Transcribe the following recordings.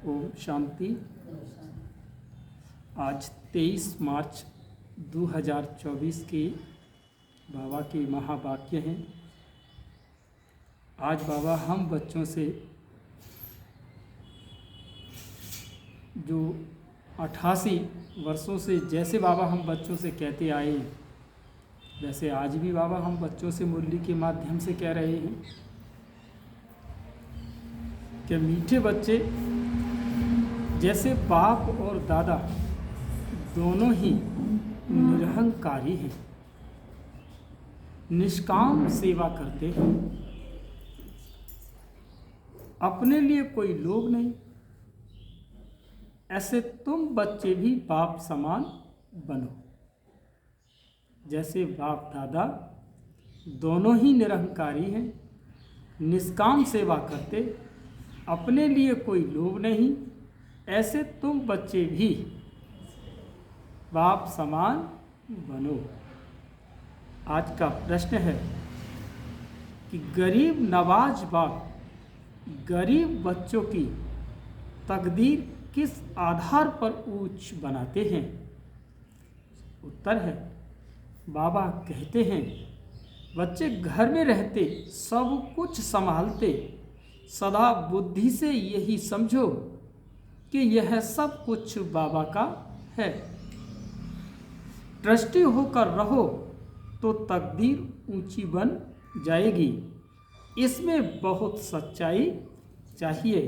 ओम शांति। आज 23 मार्च 2024 के बाबा के महावाक्य हैं। आज बाबा हम बच्चों से जो 88 वर्षों से जैसे बाबा हम बच्चों से कहते आए हैं, वैसे आज भी बाबा हम बच्चों से मुरली के माध्यम से कह रहे हैं कि मीठे बच्चे जैसे बाप और दादा दोनों ही निरहंकारी हैं, निष्काम सेवा करते हैं, अपने लिए कोई लोभ नहीं। ऐसे तुम बच्चे भी बाप समान बनो। जैसे बाप दादा दोनों ही निरहंकारी हैं, निष्काम सेवा करते, अपने लिए कोई लोभ नहीं, ऐसे तुम बच्चे भी बाप समान बनो। आज का प्रश्न है कि गरीब नवाज बाप गरीब बच्चों की तकदीर किस आधार पर ऊंच बनाते हैं? उत्तर है, बाबा कहते हैं बच्चे घर में रहते सब कुछ संभालते, सदा बुद्धि से यही समझो कि यह सब कुछ बाबा का है। ट्रस्टी होकर रहो तो तकदीर ऊंची बन जाएगी। इसमें बहुत सच्चाई चाहिए।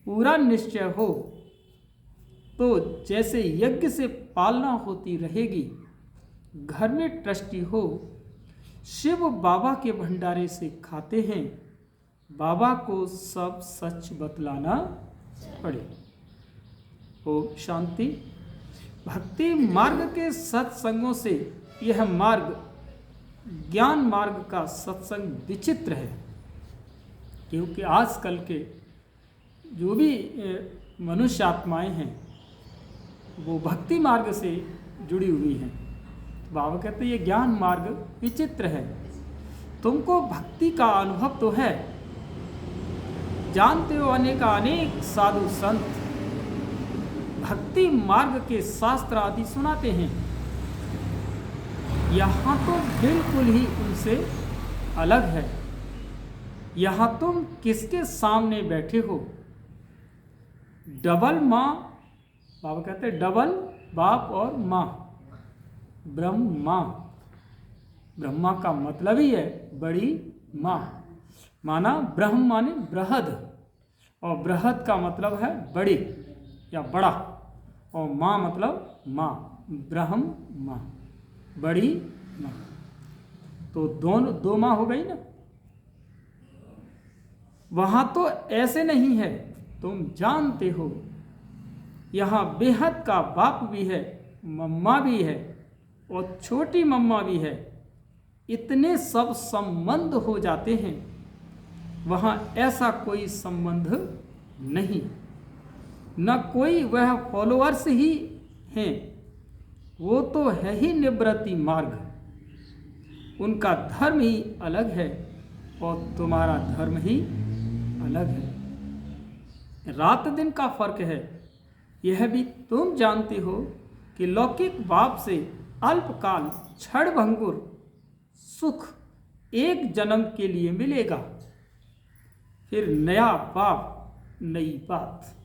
पूरा निश्चय हो तो जैसे यज्ञ से पालना होती रहेगी। घर में ट्रस्टी हो, शिव बाबा के भंडारे से खाते हैं, बाबा को सब सच बतलाना पड़े। ओम शांति। भक्ति मार्ग के सत्संगों से यह मार्ग ज्ञान मार्ग का सत्संग विचित्र है, क्योंकि आजकल के जो भी मनुष्य आत्माएं हैं वो भक्ति मार्ग से जुड़ी हुई हैं। बाबा कहते हैं ये ज्ञान मार्ग विचित्र है। तुमको भक्ति का अनुभव तो है, जानते हो अनेक साधु संत भक्ति मार्ग के शास्त्र आदि सुनाते हैं। यहाँ तो बिल्कुल ही उनसे अलग है। यहाँ तुम किसके सामने बैठे हो? डबल माँ, बाबा कहते हैं डबल बाप और माँ, ब्रह्मा। ब्रह्मा का मतलब ही है बड़ी माँ, माना ब्रह्म माने बृहद, और बृहद का मतलब है बड़ी या बड़ा, और माँ मतलब माँ, ब्रह्म माँ, बड़ी माँ। तो दोनों दो माँ हो गई ना। वहाँ तो ऐसे नहीं है, तुम जानते हो। यहाँ बेहद का बाप भी है, मम्मा भी है और छोटी मम्मा भी है। इतने सब संबंध हो जाते हैं। वहाँ ऐसा कोई संबंध नहीं, न कोई वह फॉलोअर्स ही हैं। वो तो है ही निवृत्ति मार्ग। उनका धर्म ही अलग है और तुम्हारा धर्म ही अलग है। रात दिन का फर्क है। यह भी तुम जानते हो कि लौकिक बाप से अल्पकाल क्षण भंगुर सुख एक जन्म के लिए मिलेगा, फिर नया बाप नई बात,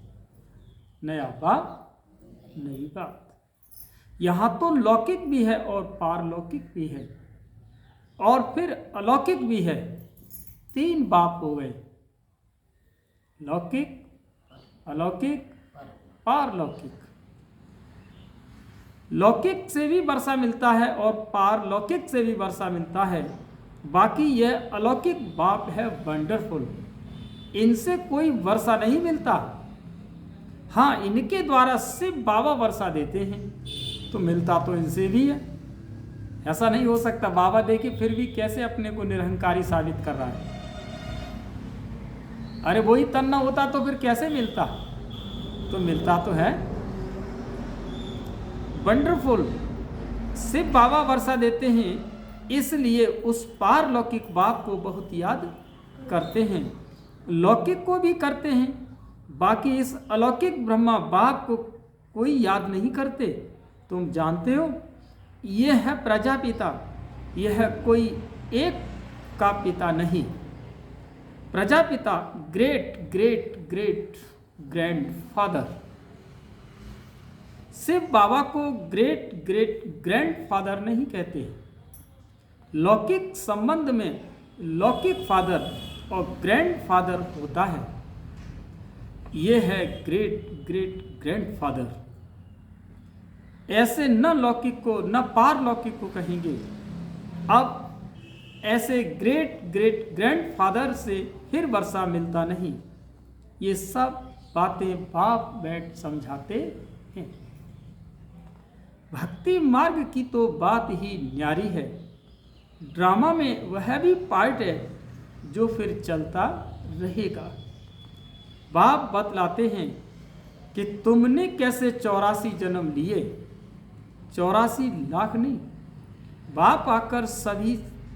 नया बाप नई बात। यहाँ तो लौकिक भी है और पारलौकिक भी है, और फिर अलौकिक भी है। तीन बाप हो गए, लौकिक, अलौकिक, पारलौकिक। लौकिक से भी वर्षा मिलता है और पारलौकिक से भी वर्षा मिलता है। बाकी यह अलौकिक बाप है वंडरफुल, इनसे कोई वर्षा नहीं मिलता। हाँ, इनके द्वारा सिर्फ बाबा वर्षा देते हैं, तो मिलता तो इनसे भी है। ऐसा नहीं हो सकता बाबा देके फिर भी कैसे अपने को निरहंकारी साबित कर रहा है। अरे वही तन न होता तो फिर कैसे मिलता? तो मिलता तो है। वंडरफुल सिर्फ बाबा वर्षा देते हैं, इसलिए उस पारलौकिक बाप को बहुत याद करते हैं। लौकिक को भी करते हैं, बाकी इस अलौकिक ब्रह्मा बाप को कोई याद नहीं करते। तुम जानते हो, यह है प्रजापिता, यह कोई एक का पिता नहीं। Prajapita great great great grandfather. Shiv Baba को ग्रेट ग्रेट ग्रैंडफादर नहीं कहते। लौकिक संबंध में लौकिक फादर और ग्रैंडफादर होता है। यह है ग्रेट ग्रेट ग्रैंडफादर। ऐसे न लौकिक को न पारलौकिक को कहेंगे। अब ऐसे ग्रेट ग्रेट ग्रैंडफादर से फिर वर्षा मिलता नहीं। ये सब बातें बाप बैठ समझाते हैं। भक्ति मार्ग की तो बात ही न्यारी है। ड्रामा में वह भी पार्ट है जो फिर चलता रहेगा। बाप बतलाते हैं कि तुमने कैसे 84 जन्म लिए। 84 लाख नहीं। बाप आकर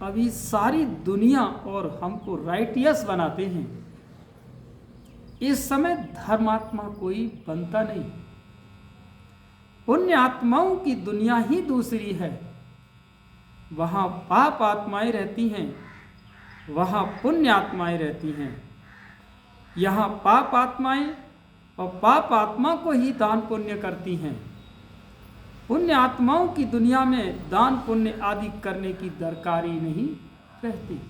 अभी सारी दुनिया और हमको राइटियस बनाते हैं। इस समय धर्मात्मा कोई बनता नहीं। पुण्य आत्माओं की दुनिया ही दूसरी है। वहाँ पाप आत्माएं रहती हैं, वहाँ पुण्य आत्माएं रहती हैं। यहाँ पाप आत्माएं और पाप आत्मा को ही दान पुण्य करती हैं। पुण्य आत्माओं की दुनिया में दान पुण्य आदि करने की दरकारी नहीं रहती।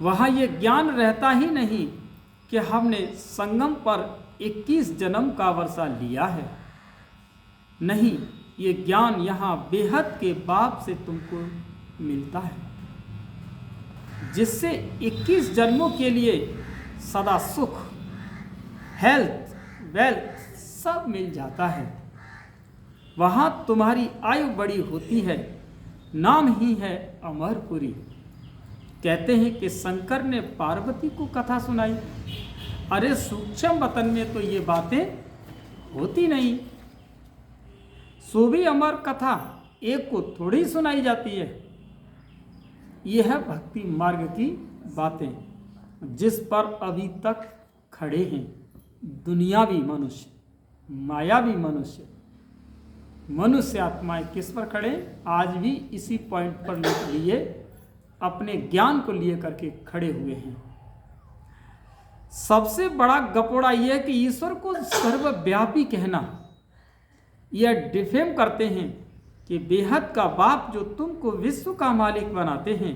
वहाँ ये ज्ञान रहता ही नहीं कि हमने संगम पर 21 जन्म का वर्षा लिया है। नहीं, ये ज्ञान यहाँ बेहद के बाप से तुमको मिलता है, जिससे 21 जन्मों के लिए सदा सुख, हेल्थ, वेल्थ सब मिल जाता है। वहाँ तुम्हारी आयु बड़ी होती है। नाम ही है अमरपुरी। कहते हैं कि शंकर ने पार्वती को कथा सुनाई। अरे सूक्ष्म वतन में तो ये बातें होती नहीं। सो भी अमर कथा एक को थोड़ी सुनाई जाती है। यह है भक्ति मार्ग की बातें, जिस पर अभी तक खड़े हैं दुनियावी मनुष्य, मायावी मनुष्य। मनुष्य आत्माएं किस पर खड़े? आज भी इसी पॉइंट पर लिए अपने ज्ञान को लिए करके खड़े हुए हैं। सबसे बड़ा गपोड़ा यह है कि ईश्वर को सर्वव्यापी कहना। यह डिफेम करते हैं कि बेहद का बाप जो तुमको विश्व का मालिक बनाते हैं,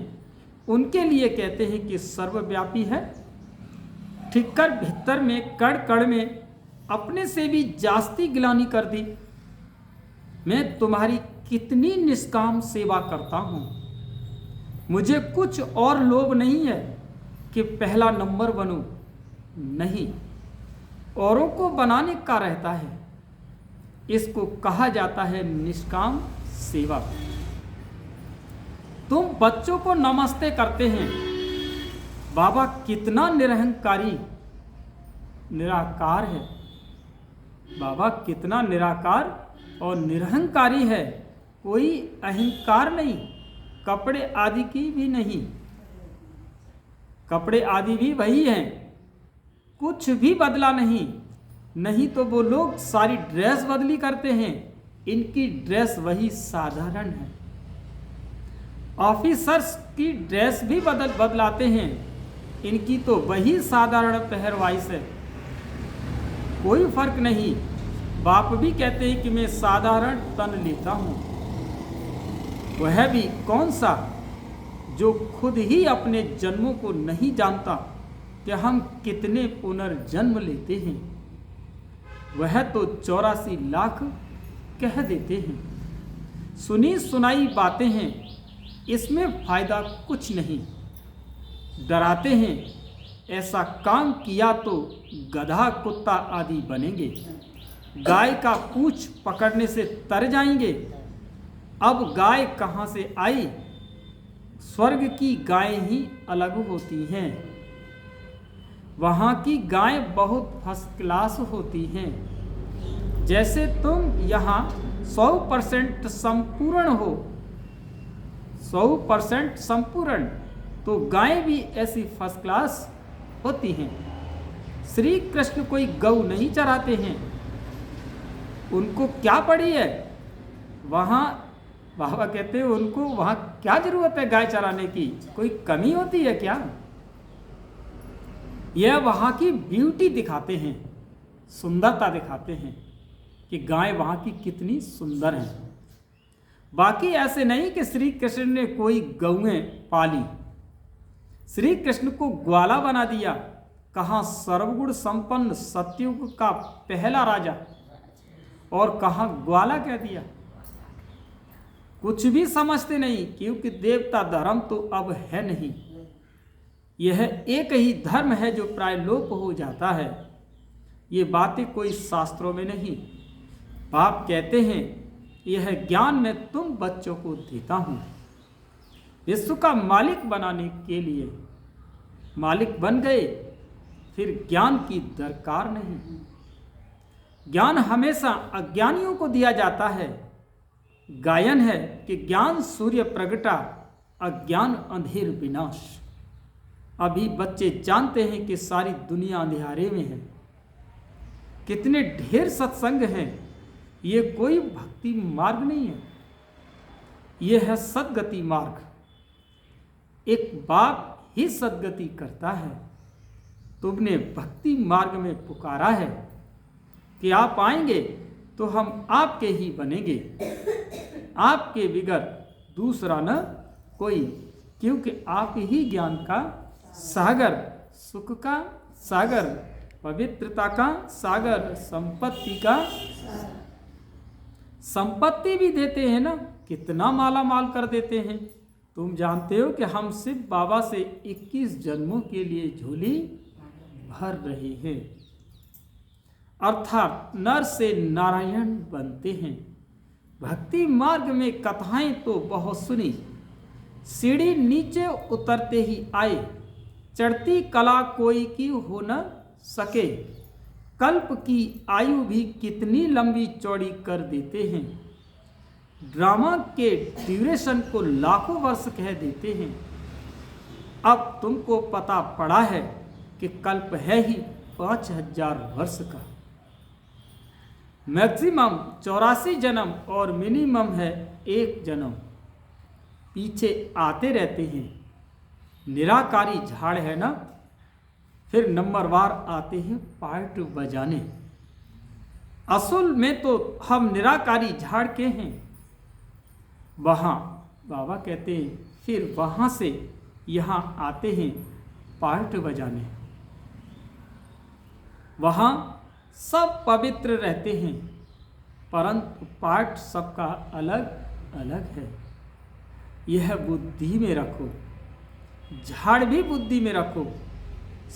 उनके लिए कहते हैं कि सर्वव्यापी है। ठिक्कर भीतर में कड़ कड़ में अपने से भी जास्ती गिलानी कर दी। मैं तुम्हारी कितनी निष्काम सेवा करता हूँ। मुझे कुछ और लोभ नहीं है कि पहला नंबर बनूं। नहीं, औरों को बनाने का रहता है। इसको कहा जाता है निष्काम सेवा। तुम बच्चों को नमस्ते करते हैं। बाबा कितना निरहंकारी निराकार है। बाबा कितना निराकार और निरहंकारी है। कोई अहंकार नहीं, कपड़े आदि की भी नहीं। कपड़े आदि भी वही हैं, कुछ भी बदला नहीं। नहीं तो वो लोग सारी ड्रेस बदली करते हैं, इनकी ड्रेस वही साधारण है। ऑफिसर्स की ड्रेस भी बदलाते हैं, इनकी तो वही साधारण पहरवाइश है। कोई फर्क नहीं। बाप भी कहते हैं कि मैं साधारण तन लेता हूँ। वह भी कौन सा, जो खुद ही अपने जन्मों को नहीं जानता कि हम कितने पुनर्जन्म लेते हैं। वह तो 84 लाख कह देते हैं। सुनी सुनाई बातें हैं, इसमें फायदा कुछ नहीं। डराते हैं, ऐसा काम किया तो गधा कुत्ता आदि बनेंगे। गाय का पूंछ पकड़ने से तर जाएंगे। अब गाय कहाँ से आई? स्वर्ग की गाय ही अलग होती हैं। वहाँ की गाय बहुत फर्स्ट क्लास होती हैं। जैसे तुम यहाँ 100% संपूर्ण हो, 100% संपूर्ण, तो गाय भी ऐसी फर्स्ट क्लास होती हैं। श्री कृष्ण कोई गऊ नहीं चराते हैं, उनको क्या पड़ी है वहाँ। बाबा कहते हैं उनको वहाँ क्या जरूरत है गाय चराने की, कोई कमी होती है क्या। यह वहाँ की ब्यूटी दिखाते हैं, सुंदरता दिखाते हैं कि गाय वहाँ की कितनी सुंदर है। बाकी ऐसे नहीं कि श्री कृष्ण ने कोई गौएं पाली, श्री कृष्ण को ग्वाला बना दिया। कहाँ सर्वगुण संपन्न सतयुग का पहला राजा, और कहाँ ग्वाला कह दिया। कुछ भी समझते नहीं, क्योंकि देवता धर्म तो अब है नहीं। यह एक ही धर्म है जो प्राय लोप हो जाता है। ये बातें कोई शास्त्रों में नहीं। बाप कहते हैं यह ज्ञान मैं तुम बच्चों को देता हूँ विश्व का मालिक बनाने के लिए। मालिक बन गए फिर ज्ञान की दरकार नहीं। ज्ञान हमेशा अज्ञानियों को दिया जाता है। गायन है कि ज्ञान सूर्य प्रगटा, अज्ञान अंधेर विनाश। अभी बच्चे जानते हैं कि सारी दुनिया अंधेरे में है। कितने ढेर सत्संग हैं, ये कोई भक्ति मार्ग नहीं है, ये है सद्गति मार्ग। एक बाप ही सद्गति करता है। तुमने भक्ति मार्ग में पुकारा है कि आप आएंगे तो हम आपके ही बनेंगे, आपके बिगर दूसरा न कोई, क्योंकि आप ही ज्ञान का सागर, सुख का सागर, पवित्रता का सागर, संपत्ति का। संपत्ति भी देते हैं ना, कितना माला माल कर देते हैं। तुम जानते हो कि हम सिर्फ बाबा से 21 जन्मों के लिए झोली भर रहे हैं, अर्थात नर से नारायण बनते हैं। भक्ति मार्ग में कथाएं तो बहुत सुनी, सीढ़ी नीचे उतरते ही आए। चढ़ती कला कोई की हो न सके, कल्प की आयु भी कितनी लंबी चौड़ी कर देते हैं। ड्रामा के ड्यूरेशन को लाखों वर्ष कह देते हैं। अब तुमको पता पड़ा है कि कल्प है ही 5000 वर्ष का। मैक्सिमम 84 जन्म और मिनिमम है 1 जन्म। पीछे आते रहते हैं। निराकारी झाड़ है ना, फिर नंबरवार आते हैं पार्ट बजाने। असल में तो हम निराकारी झाड़ के हैं। वहाँ बाबा कहते हैं फिर वहाँ से यहाँ आते हैं पार्ट बजाने। वहाँ सब पवित्र रहते हैं, परंतु पार्ट सबका अलग अलग है। यह बुद्धि में रखो, झाड़ भी बुद्धि में रखो।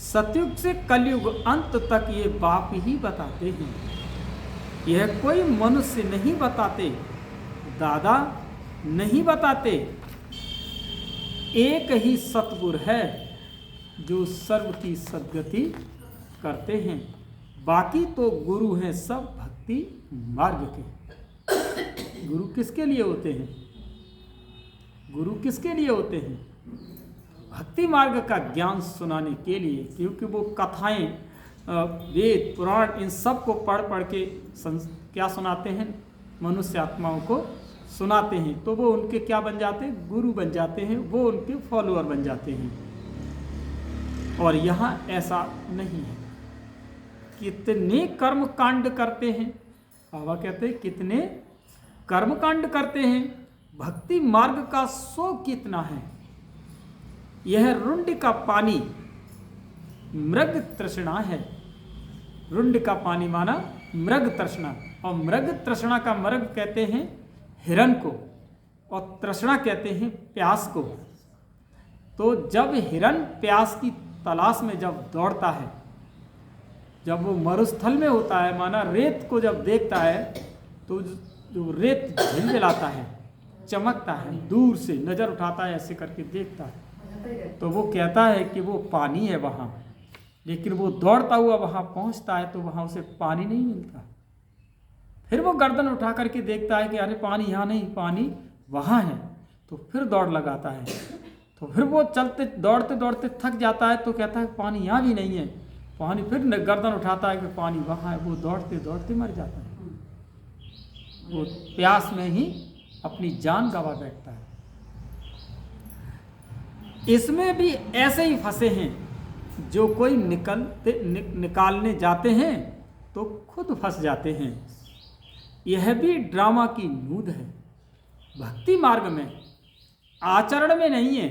सतयुग से कलयुग अंत तक ये बाप ही बताते हैं, यह कोई मनुष्य नहीं बताते, दादा नहीं बताते। एक ही सतगुरु है जो सर्व की सद्गति करते हैं। बाकी तो गुरु हैं सब भक्ति मार्ग के। गुरु किसके लिए होते हैं? गुरु किसके लिए होते हैं? भक्ति मार्ग का ज्ञान सुनाने के लिए, क्योंकि वो कथाएं, वेद, पुराण, इन सब को पढ़ पढ़ के क्या सुनाते हैं? मनुष्य आत्माओं को सुनाते हैं। तो वो उनके क्या बन जाते हैं? गुरु बन जाते हैं, वो उनके फॉलोअर बन जाते हैं। और यहाँ ऐसा नहीं है। कितने कर्म कांड करते हैं, बाबा कहते हैं कितने कर्म कांड करते हैं। भक्ति मार्ग का शो कितना है। यह रुंड का पानी मृग तृष्णा है। रुंड का पानी माना मृग तृष्णा, और मृग तृष्णा का मृग कहते हैं हिरण को, और तृष्णा कहते हैं प्यास को। तो जब हिरण प्यास की तलाश में जब दौड़ता है, जब वो मरुस्थल में होता है, माना रेत को जब देखता है, तो जो रेत झिलमिलाता है, चमकता है, दूर से नज़र उठाता है, ऐसे करके देखता है, तो वो कहता है कि वो पानी है वहाँ। लेकिन वो दौड़ता हुआ वहाँ पहुँचता है तो वहाँ उसे पानी नहीं मिलता। फिर वो गर्दन उठा करके देखता है कि अरे पानी यहाँ नहीं, पानी वहाँ है। तो फिर दौड़ लगाता है। तो फिर वो चलते दौड़ते दौड़ते थक जाता है, तो कहता है पानी यहाँ भी नहीं है। पानी, फिर गर्दन उठाता है कि पानी वहाँ है, वो दौड़ते दौड़ते मर जाता है। वो प्यास में ही अपनी जान गंवा बैठता है। इसमें भी ऐसे ही फंसे हैं, जो कोई निकालने जाते हैं तो खुद फंस जाते हैं। यह भी ड्रामा की नूद है। भक्ति मार्ग में आचरण में नहीं है,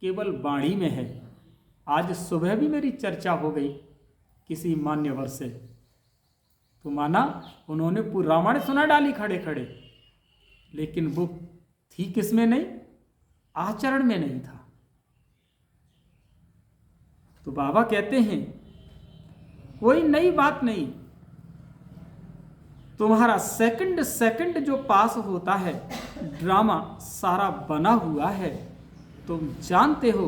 केवल वाणी में है। आज सुबह भी मेरी चर्चा हो गई किसी मान्यवर से, तो माना उन्होंने पूरी रामायण सुना डाली खड़े खड़े, लेकिन वो थी किसमें नहीं, आचरण में नहीं था। तो बाबा कहते हैं कोई नई बात नहीं, तुम्हारा सेकंड सेकंड जो पास होता है, ड्रामा सारा बना हुआ है। तुम जानते हो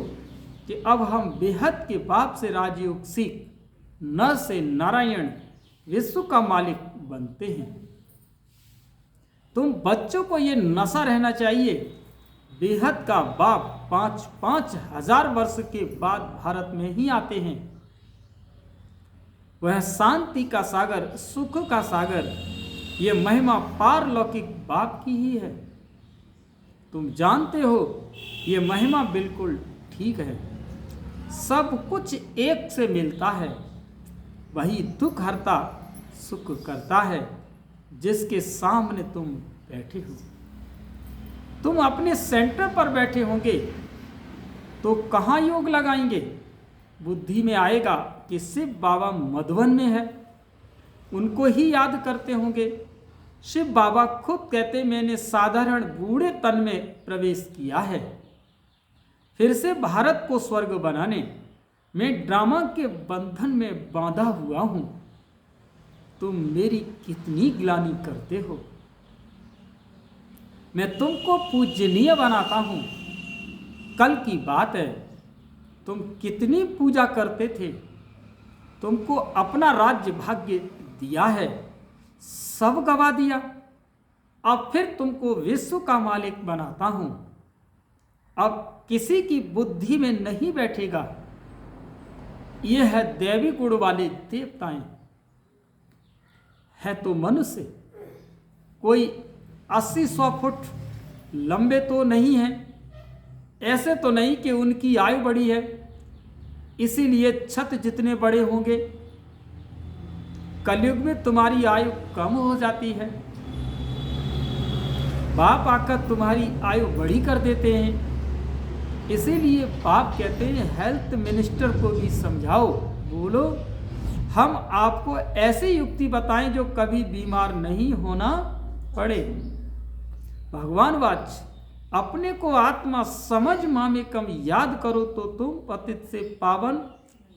कि अब हम बेहद के बाप से राजयोग सीख न से नारायण विश्व का मालिक बनते हैं। तुम बच्चों को ये नशा रहना चाहिए, बेहद का बाप 5,000 वर्ष के बाद भारत में ही आते हैं। वह शांति का सागर, सुख का सागर, ये महिमा पारलौकिक बाप की ही है। तुम जानते हो ये महिमा बिल्कुल ठीक है। सब कुछ एक से मिलता है, वही दुख हरता सुख करता है, जिसके सामने तुम बैठे हो। तुम अपने सेंटर पर बैठे होंगे तो कहाँ योग लगाएंगे? बुद्धि में आएगा कि शिव बाबा मधुबन में है, उनको ही याद करते होंगे। शिव बाबा खुद कहते मैंने साधारण बूढ़े तन में प्रवेश किया है, फिर से भारत को स्वर्ग बनाने मैं ड्रामा के बंधन में बांधा हुआ हूं। तुम मेरी कितनी ग्लानि करते हो। मैं तुमको पूजनीय बनाता हूं। कल की बात है, तुम कितनी पूजा करते थे। तुमको अपना राज्य भाग्य दिया है, सब गवा दिया। अब फिर तुमको विश्व का मालिक बनाता हूं। अब किसी की बुद्धि में नहीं बैठेगा। यह है दैवी गुण वाले देवताएं। है तो मनुष्य, कोई 80-100 फुट लंबे तो नहीं है, ऐसे तो नहीं कि उनकी आयु बड़ी है इसीलिए छत जितने बड़े होंगे। कलयुग में तुम्हारी आयु कम हो जाती है, बाप आकर तुम्हारी आयु बड़ी कर देते हैं। इसीलिए बाप कहते हैं हेल्थ मिनिस्टर को भी समझाओ, बोलो हम आपको ऐसी युक्ति बताएं जो कभी बीमार नहीं होना पड़े। भगवान वाच अपने को आत्मा समझ मामेकम याद करो तो तुम पतित से पावन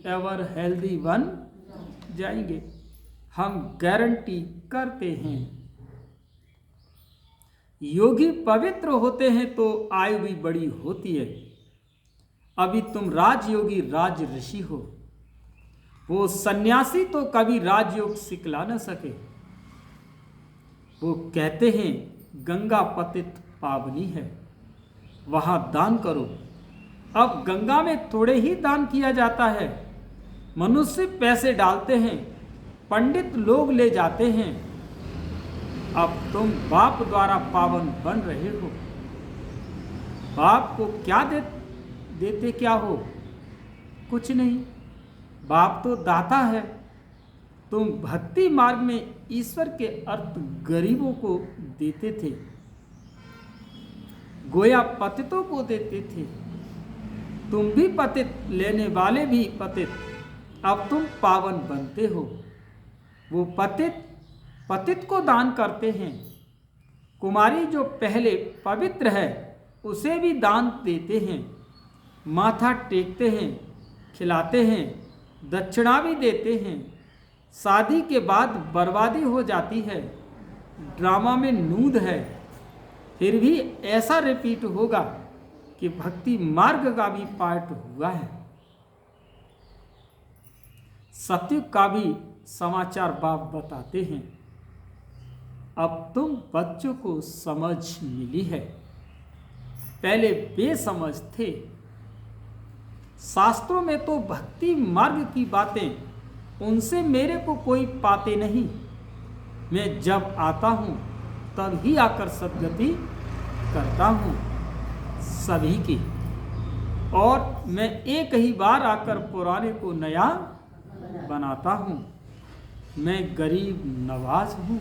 एवर हेल्दी बन जाएंगे। हम गारंटी करते हैं। योगी पवित्र होते हैं तो आयु भी बड़ी होती है। अभी तुम राजयोगी राज ऋषि हो, वो सन्यासी तो कभी राजयोग सिखला न सके। वो कहते हैं गंगा पतित पावनी है, वहां दान करो। अब गंगा में थोड़े ही दान किया जाता है। मनुष्य पैसे डालते हैं, पंडित लोग ले जाते हैं। अब तुम बाप द्वारा पावन बन रहे हो। बाप को क्या देते क्या हो? कुछ नहीं, बाप तो दाता है। तुम भक्ति मार्ग में ईश्वर के अर्थ गरीबों को देते थे, गोया पतितों को देते थे। तुम भी पतित, लेने वाले भी पतित। अब तुम पावन बनते हो। वो पतित को दान करते हैं। कुमारी जो पहले पवित्र है उसे भी दान देते हैं, माथा टेकते हैं, खिलाते हैं, दक्षिणा भी देते हैं। शादी के बाद बर्बादी हो जाती है। ड्रामा में नूद है, फिर भी ऐसा रिपीट होगा कि भक्ति मार्ग का भी पार्ट हुआ है। सत्युग का भी समाचार बाप बताते हैं। अब तुम बच्चों को समझ मिली है, पहले बेसमझ थे। शास्त्रों में तो भक्ति मार्ग की बातें उनसे मेरे को कोई पाते नहीं। मैं जब आता हूँ तब ही आकर सद्गति करता हूँ सभी की, और मैं एक ही बार आकर पुराने को नया बनाता हूँ। मैं गरीब नवाज हूँ,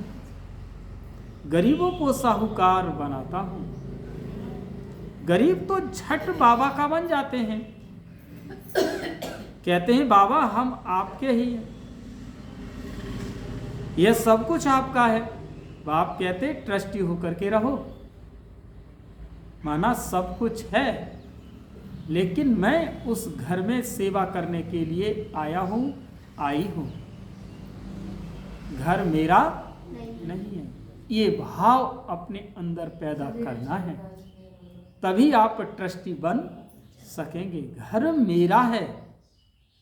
गरीबों को साहूकार बनाता हूँ। गरीब तो झट बाबा का बन जाते हैं, कहते हैं बाबा हम आपके ही हैं, यह सब कुछ आपका है। बाप कहते ट्रस्टी होकर के रहो। माना सब कुछ है, लेकिन मैं उस घर में सेवा करने के लिए आई हूँ। घर मेरा नहीं है। ये भाव अपने अंदर पैदा करना है, तभी आप ट्रस्टी बन सकेंगे। घर मेरा है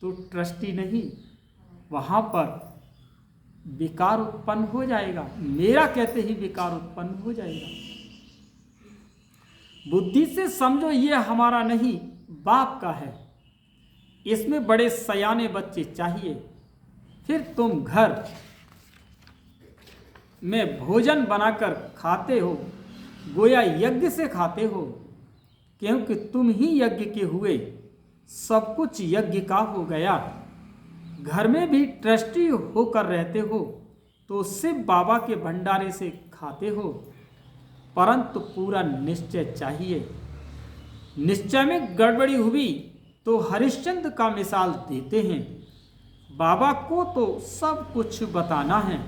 तो ट्रस्टी नहीं, वहाँ पर विकार उत्पन्न हो जाएगा। मेरा कहते ही विकार उत्पन्न हो जाएगा। बुद्धि से समझो ये हमारा नहीं, बाप का है। इसमें बड़े सयाने बच्चे चाहिए। फिर तुम घर में भोजन बनाकर खाते हो, गोया यज्ञ से खाते हो, क्योंकि तुम ही यज्ञ के हुए, सब कुछ यज्ञ का हो गया। घर में भी ट्रस्टी होकर रहते हो तो सिर्फ बाबा के भंडारे से खाते हो, परंतु पूरा निश्चय चाहिए। निश्चय में गड़बड़ी हुई तो हरिश्चंद्र का मिसाल देते हैं। बाबा को तो सब कुछ बताना है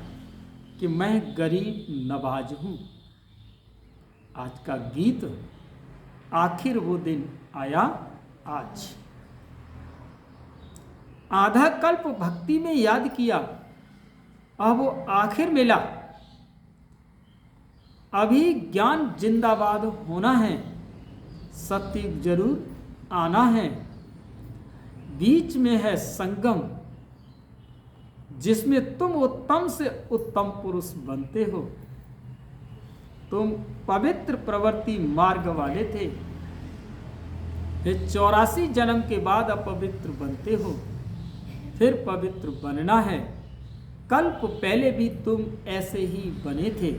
कि मैं गरीब नवाज हूँ। आज का गीत आखिर वो दिन आया आज। आधा कल्प भक्ति में याद किया, अब वो आखिर मिला। अभी ज्ञान जिंदाबाद होना है, सत्य जरूर आना है। बीच में है संगम, जिसमें तुम उत्तम से उत्तम पुरुष बनते हो। तुम पवित्र प्रवृत्ति मार्ग वाले थे, फिर 84 जन्म के बाद अपवित्र बनते हो, फिर पवित्र बनना है। कल्प पहले भी तुम ऐसे ही बने थे।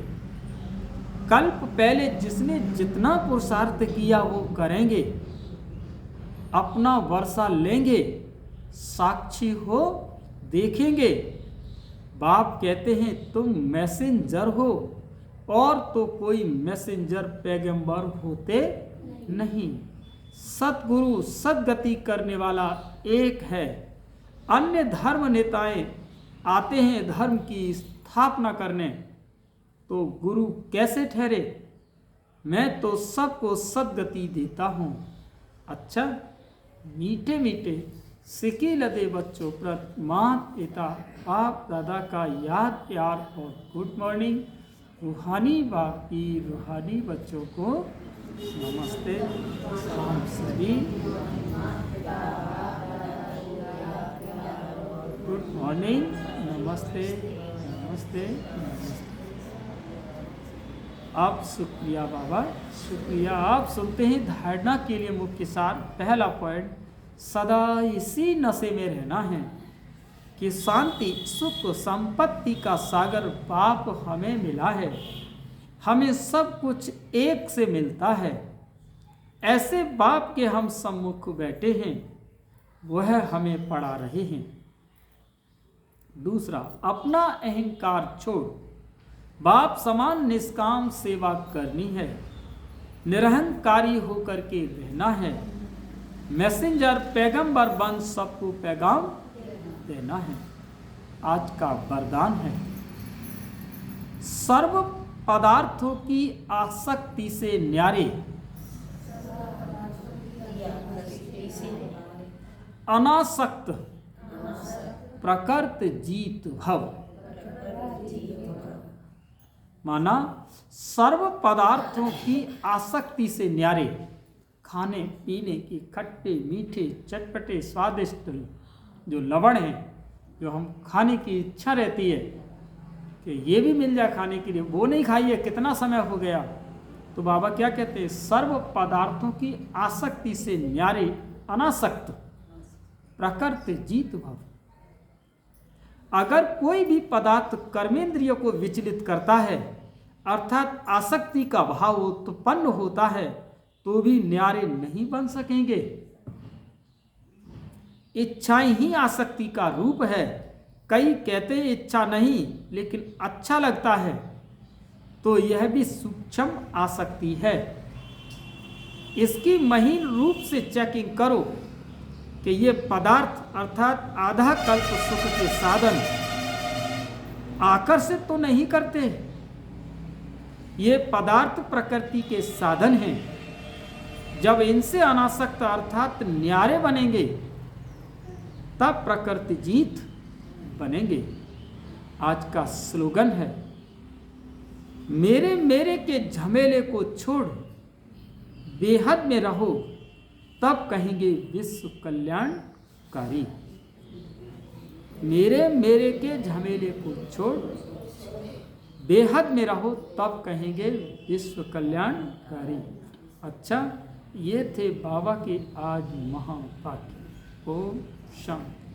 कल्प पहले जिसने जितना पुरुषार्थ किया वो करेंगे, अपना वर्षा लेंगे, साक्षी हो देखेंगे। बाप कहते हैं तुम मैसेंजर हो, और तो कोई मैसेंजर पैगंबर होते नहीं। सतगुरु सदगति करने वाला एक है। अन्य धर्म नेताएं आते हैं धर्म की स्थापना करने, तो गुरु कैसे ठहरे? मैं तो सबको सदगति देता हूँ। अच्छा, मीठे मीठे सिकी लदे बच्चों पर माता पिता बाप दादा का याद प्यार और गुड मॉर्निंग। रूहानी बाप की रूहानी बच्चों को नमस्ते। हम सभी गुड मॉर्निंग, नमस्ते नमस्ते नमस्ते। आप शुक्रिया बाबा, शुक्रिया। आप सुनते हैं धारणा के लिए मुख्य सार। पहला पॉइंट, सदा इसी नशे में रहना है कि शांति सुख संपत्ति का सागर बाप हमें मिला है। हमें सब कुछ एक से मिलता है। ऐसे बाप के हम सम्मुख बैठे हैं, वह हमें पढ़ा रहे हैं। दूसरा, अपना अहंकार छोड़ बाप समान निष्काम सेवा करनी है। निरहंकारी होकर के रहना है। मैसेंजर पैगंबर बन सबको पैगाम देना है। आज का वरदान है, सर्व पदार्थों की आसक्ति से न्यारे, अनासक्त प्रकृत जीत भव। माना सर्व पदार्थों की आसक्ति से न्यारे, खाने पीने की खट्टे मीठे चटपटे स्वादिष्ट जो लवण हैं, जो हम खाने की इच्छा रहती है कि ये भी मिल जाए खाने के लिए, वो नहीं खाइए, कितना समय हो गया। तो बाबा क्या कहते हैं, सर्व पदार्थों की आसक्ति से न्यारे, अनासक्त प्रकृति जीत भव। अगर कोई भी पदार्थ कर्मेंद्रिय को विचलित करता है अर्थात आसक्ति का भाव उत्पन्न होता है तो भी न्यारे नहीं बन सकेंगे। इच्छाएं ही आसक्ति का रूप है। कई कहते इच्छा नहीं लेकिन अच्छा लगता है, तो यह भी सूक्ष्म आसक्ति है। इसकी महीन रूप से चेकिंग करो कि ये पदार्थ अर्थात आधा कल्प सुख के साधन आकर्षित तो नहीं करते। ये पदार्थ प्रकृति के साधन हैं। जब इनसे अनासक्त अर्थात न्यारे बनेंगे तब प्रकृति जीत बनेंगे। आज का स्लोगन है, मेरे मेरे के झमेले को छोड़ बेहद में रहो, तब कहेंगे विश्व कल्याणकारी। मेरे मेरे के झमेले को छोड़ बेहद में रहो, तब कहेंगे विश्व कल्याणकारी। अच्छा, ये थे बाबा के आज महावाक्य। ओम शांति।